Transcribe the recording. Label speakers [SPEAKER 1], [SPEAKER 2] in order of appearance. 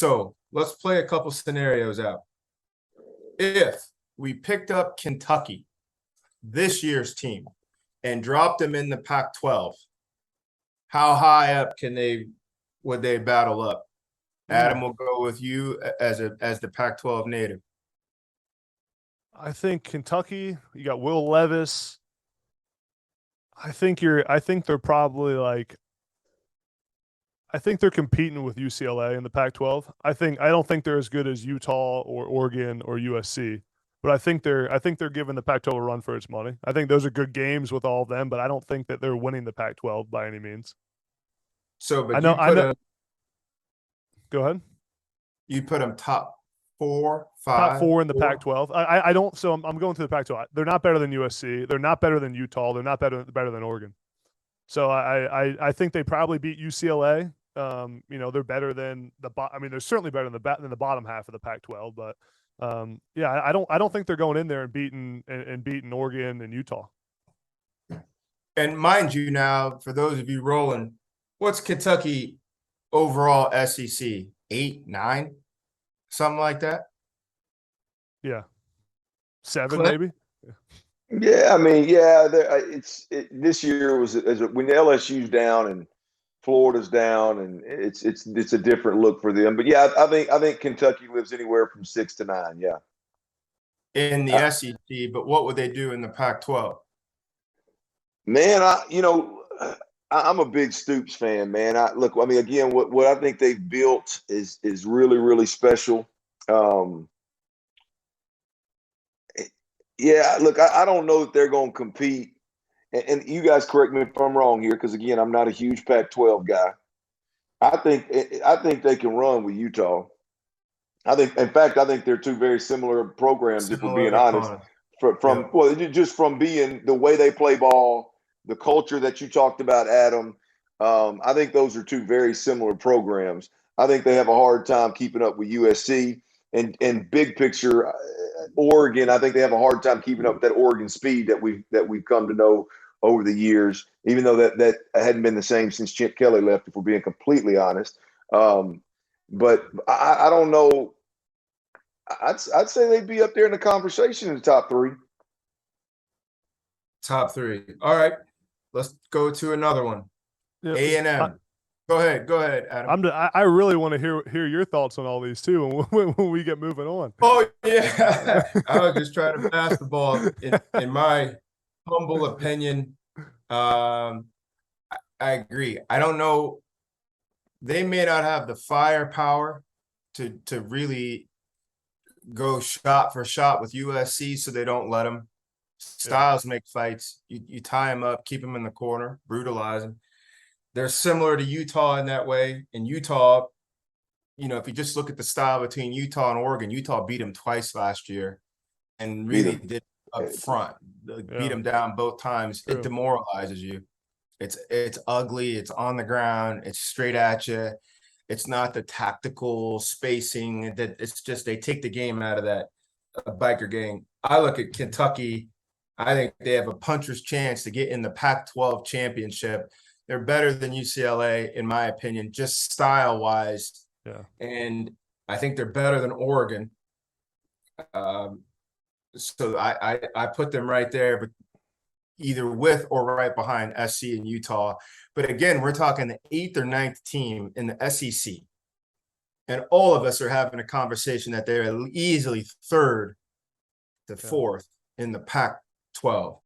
[SPEAKER 1] So let's play a couple scenarios out. If we picked up Kentucky, this year's team, and dropped them in the Pac-12, how high up would they battle up? Adam will go with you as the Pac-12 native.
[SPEAKER 2] I think Kentucky, you got Will Levis. I think they're probably like, I think they're competing with UCLA in the Pac-12. I don't think they're as good as Utah or Oregon or USC, but I think they're giving the Pac-12 a run for its money. I think those are good games with all of them, but I don't think that they're winning the Pac-12 by any means.
[SPEAKER 1] So, but
[SPEAKER 2] I know. Go ahead.
[SPEAKER 1] You put them top 4, 5.
[SPEAKER 2] Top 4 in the Pac-12. I don't. So I'm going to the Pac-12. They're not better than USC. They're not better than Utah. They're not better than Oregon. So I think they probably beat UCLA. They're better than they're certainly better than the bottom half of the Pac-12. But I don't think they're going in there and beating Oregon and Utah.
[SPEAKER 1] And mind you, now for those of you rolling, what's Kentucky overall SEC? 8, 9, something like that.
[SPEAKER 2] Yeah, 7 maybe.
[SPEAKER 3] Yeah, this year was when LSU's down and Florida's down, and it's a different look for them. But yeah, I think Kentucky lives anywhere from 6 to 9. Yeah,
[SPEAKER 1] in the SEC. But what would they do in the Pac-12?
[SPEAKER 3] Man, I'm a big Stoops fan, man. Again, what I think they've built is really, really special. I don't know that they're going to compete. And you guys correct me if I'm wrong here, because again, I'm not a huge Pac-12 guy. I think they can run with Utah. I think they're two very similar programs, if we're being honest. Just from being the way they play ball, the culture that you talked about, Adam. I think those are two very similar programs. I think they have a hard time keeping up with USC, and big picture, Oregon. I think they have a hard time keeping up with that Oregon speed that we've come to know over the years. Even though that hadn't been the same since Chip Kelly left, if we're being completely honest. But I don't know. I'd say they'd be up there in the conversation in the top 3.
[SPEAKER 1] Top 3. All right. Let's go to another one.
[SPEAKER 2] Yeah,
[SPEAKER 1] A&M. Go ahead, Adam.
[SPEAKER 2] I really want to hear your thoughts on all these too when we get moving on.
[SPEAKER 1] Oh yeah, I was just trying to pass the ball. In my humble opinion, I agree. I don't know. They may not have the firepower to really go shot for shot with USC, so they don't let them. Styles make fights. You tie them up, keep them in the corner, brutalize them. They're similar to Utah in that way. In Utah, if you just look at the style between Utah and Oregon, Utah beat them twice last year and really did up front. Beat them down both times. True. It demoralizes you. It's ugly. It's on the ground. It's straight at you. It's not the tactical spacing. It's just they take the game out of that biker game. I look at Kentucky. I think they have a puncher's chance to get in the Pac-12 championship. They're better than UCLA, in my opinion, just style-wise.
[SPEAKER 2] Yeah. And
[SPEAKER 1] I think they're better than Oregon. So I put them right there, but either with or right behind SC and Utah. But again, we're talking the 8th or 9th team in the SEC. And all of us are having a conversation that they're easily 3rd to 4th in the Pac-12.